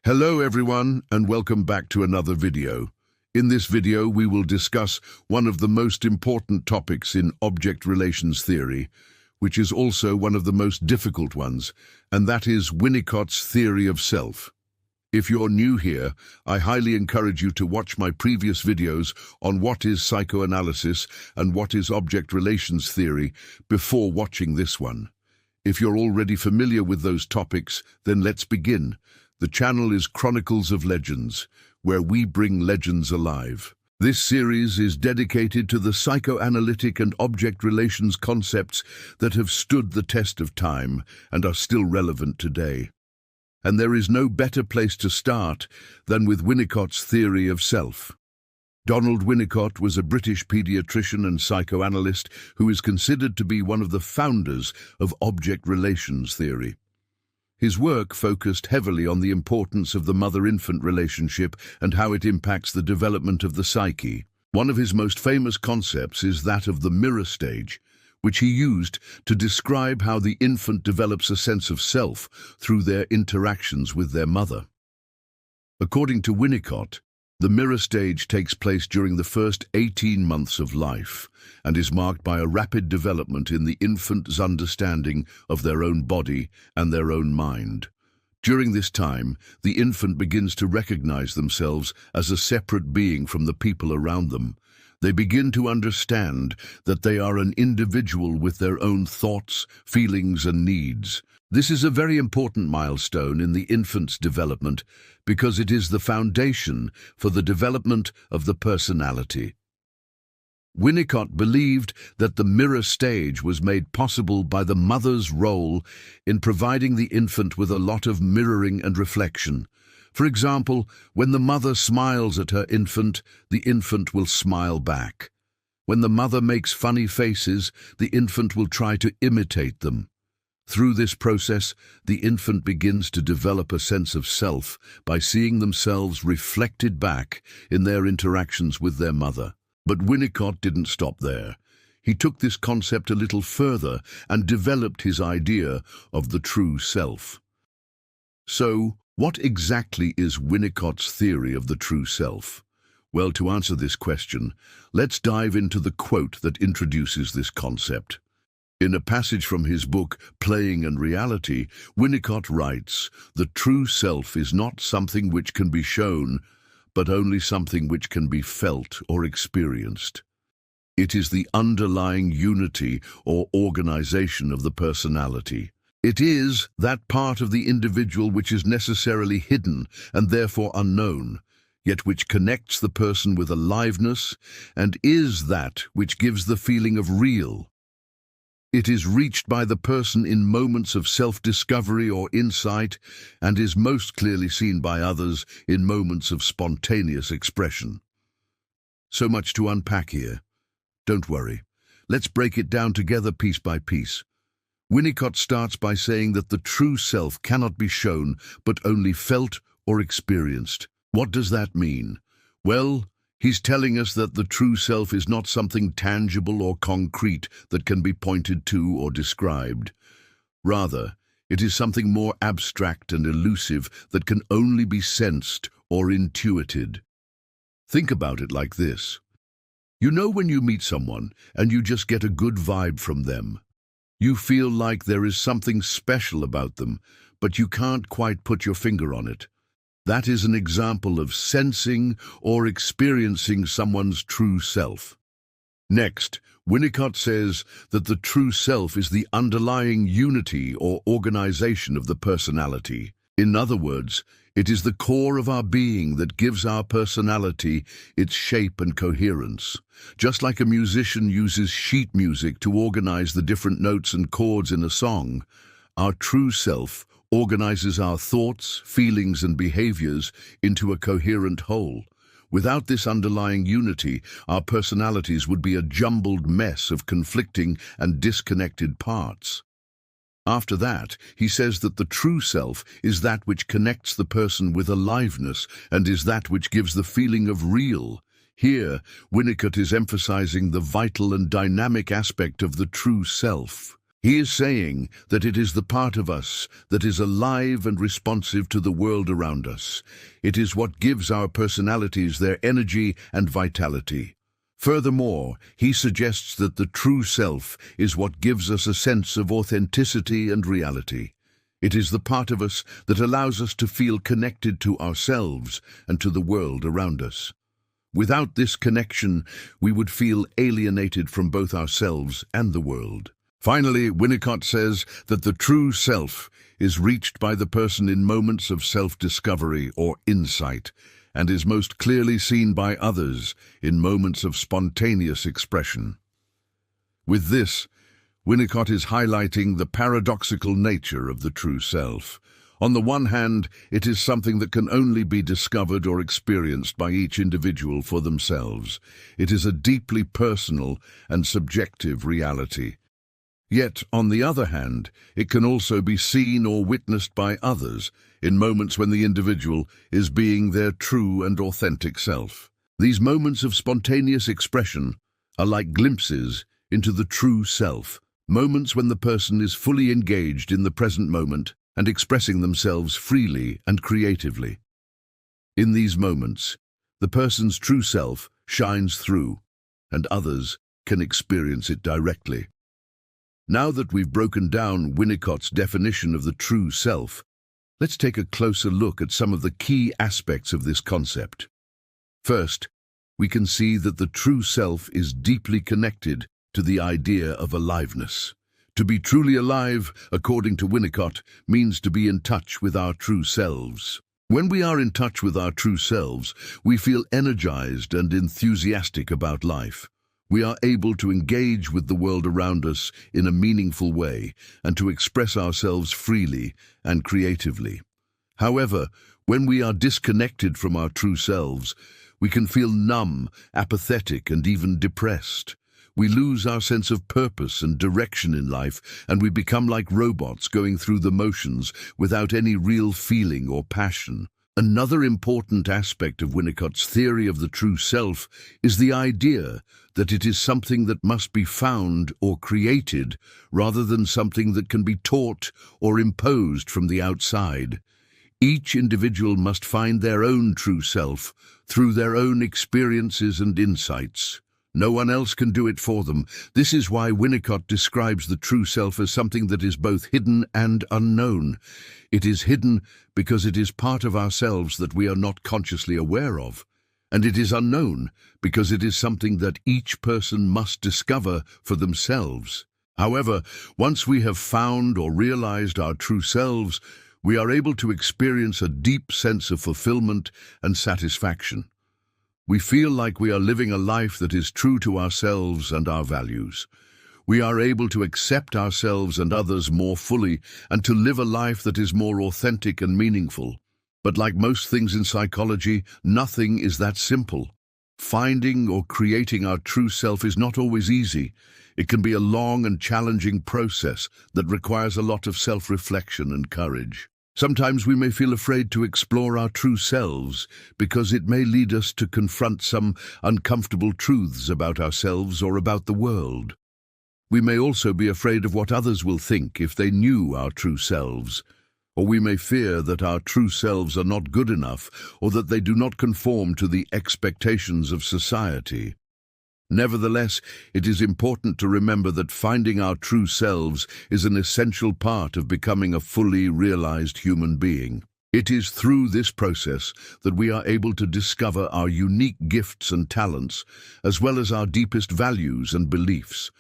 Hello everyone, and welcome back to another video. In this video, we will discuss one of the most important topics in object relations theory, which is also one of the most difficult ones, and that is Winnicott's theory of self. If you're new here, I highly encourage you to watch my previous videos on what is psychoanalysis and what is object relations theory before watching this one. If you're already familiar with those topics, then let's begin. The channel is Chronicles of Legends, where we bring legends alive. This series is dedicated to the psychoanalytic and object relations concepts that have stood the test of time and are still relevant today. And there is no better place to start than with Winnicott's theory of self. Donald Winnicott was a British pediatrician and psychoanalyst who is considered to be one of the founders of object relations theory. His work focused heavily on the importance of the mother-infant relationship and how it impacts the development of the psyche. One of his most famous concepts is that of the mirror stage, which he used to describe how the infant develops a sense of self through their interactions with their mother. According to Winnicott, the mirror stage takes place during the first 18 months of life and is marked by a rapid development in the infant's understanding of their own body and their own mind. During this time, the infant begins to recognize themselves as a separate being from the people around them. They begin to understand that they are an individual with their own thoughts, feelings, and needs. This is a very important milestone in the infant's development because it is the foundation for the development of the personality. Winnicott believed that the mirror stage was made possible by the mother's role in providing the infant with a lot of mirroring and reflection. For example, when the mother smiles at her infant, the infant will smile back. When the mother makes funny faces, the infant will try to imitate them. Through this process, the infant begins to develop a sense of self by seeing themselves reflected back in their interactions with their mother. But Winnicott didn't stop there. He took this concept a little further and developed his idea of the true self. So, what exactly is Winnicott's theory of the true self? Well, to answer this question, let's dive into the quote that introduces this concept. In a passage from his book, Playing and Reality, Winnicott writes, "The true self is not something which can be shown, but only something which can be felt or experienced. It is the underlying unity or organization of the personality. It is that part of the individual which is necessarily hidden and therefore unknown, yet which connects the person with aliveness and is that which gives the feeling of real. It is reached by the person in moments of self-discovery or insight and is most clearly seen by others in moments of spontaneous expression." So much to unpack here. Don't worry. Let's break it down together piece by piece. Winnicott starts by saying that the true self cannot be shown, but only felt or experienced. What does that mean? Well, he's telling us that the true self is not something tangible or concrete that can be pointed to or described. Rather, it is something more abstract and elusive that can only be sensed or intuited. Think about it like this. You know when you meet someone and you just get a good vibe from them. You feel like there is something special about them, but you can't quite put your finger on it. That is an example of sensing or experiencing someone's true self. Next, Winnicott says that the true self is the underlying unity or organization of the personality. In other words, it is the core of our being that gives our personality its shape and coherence. Just like a musician uses sheet music to organize the different notes and chords in a song, our true self organizes our thoughts, feelings, and behaviors into a coherent whole. Without this underlying unity, our personalities would be a jumbled mess of conflicting and disconnected parts. After that, he says that the true self is that which connects the person with aliveness and is that which gives the feeling of real. Here, Winnicott is emphasizing the vital and dynamic aspect of the true self. He is saying that it is the part of us that is alive and responsive to the world around us. It is what gives our personalities their energy and vitality. Furthermore, he suggests that the true self is what gives us a sense of authenticity and reality. It is the part of us that allows us to feel connected to ourselves and to the world around us. Without this connection, we would feel alienated from both ourselves and the world. Finally, Winnicott says that the true self is reached by the person in moments of self-discovery or insight, and is most clearly seen by others in moments of spontaneous expression. With this, Winnicott is highlighting the paradoxical nature of the true self. On the one hand, it is something that can only be discovered or experienced by each individual for themselves. It is a deeply personal and subjective reality. Yet, on the other hand, it can also be seen or witnessed by others in moments when the individual is being their true and authentic self. These moments of spontaneous expression are like glimpses into the true self, moments when the person is fully engaged in the present moment and expressing themselves freely and creatively. In these moments, the person's true self shines through, and others can experience it directly. Now that we've broken down Winnicott's definition of the true self, let's take a closer look at some of the key aspects of this concept. First, we can see that the true self is deeply connected to the idea of aliveness. To be truly alive, according to Winnicott, means to be in touch with our true selves. When we are in touch with our true selves, we feel energized and enthusiastic about life. We are able to engage with the world around us in a meaningful way and to express ourselves freely and creatively. However, when we are disconnected from our true selves, we can feel numb, apathetic, and even depressed. We lose our sense of purpose and direction in life, and we become like robots going through the motions without any real feeling or passion. Another important aspect of Winnicott's theory of the true self is the idea that it is something that must be found or created rather than something that can be taught or imposed from the outside. Each individual must find their own true self through their own experiences and insights. No one else can do it for them. This is why Winnicott describes the true self as something that is both hidden and unknown. It is hidden because it is part of ourselves that we are not consciously aware of, and it is unknown because it is something that each person must discover for themselves. However, once we have found or realized our true selves, we are able to experience a deep sense of fulfillment and satisfaction. We feel like we are living a life that is true to ourselves and our values. We are able to accept ourselves and others more fully and to live a life that is more authentic and meaningful. But like most things in psychology, nothing is that simple. Finding or creating our true self is not always easy. It can be a long and challenging process that requires a lot of self-reflection and courage. Sometimes we may feel afraid to explore our true selves because it may lead us to confront some uncomfortable truths about ourselves or about the world. We may also be afraid of what others will think if they knew our true selves, or we may fear that our true selves are not good enough or that they do not conform to the expectations of society. Nevertheless, it is important to remember that finding our true selves is an essential part of becoming a fully realized human being. It is through this process that we are able to discover our unique gifts and talents, as well as our deepest values and beliefs.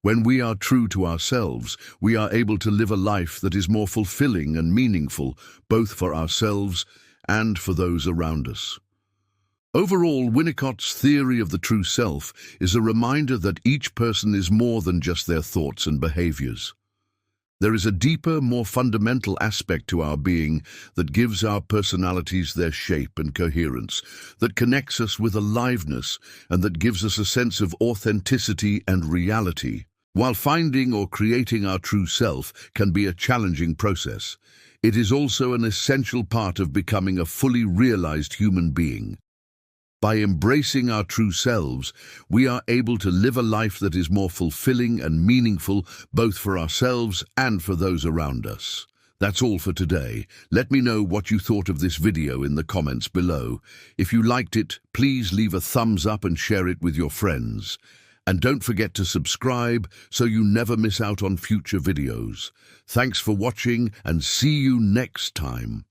When we are true to ourselves, we are able to live a life that is more fulfilling and meaningful, both for ourselves and for those around us. Overall, Winnicott's theory of the true self is a reminder that each person is more than just their thoughts and behaviors. There is a deeper, more fundamental aspect to our being that gives our personalities their shape and coherence, that connects us with aliveness, and that gives us a sense of authenticity and reality. While finding or creating our true self can be a challenging process, it is also an essential part of becoming a fully realized human being. By embracing our true selves, we are able to live a life that is more fulfilling and meaningful both for ourselves and for those around us. That's all for today. Let me know what you thought of this video in the comments below. If you liked it, please leave a thumbs up and share it with your friends. And don't forget to subscribe so you never miss out on future videos. Thanks for watching and see you next time.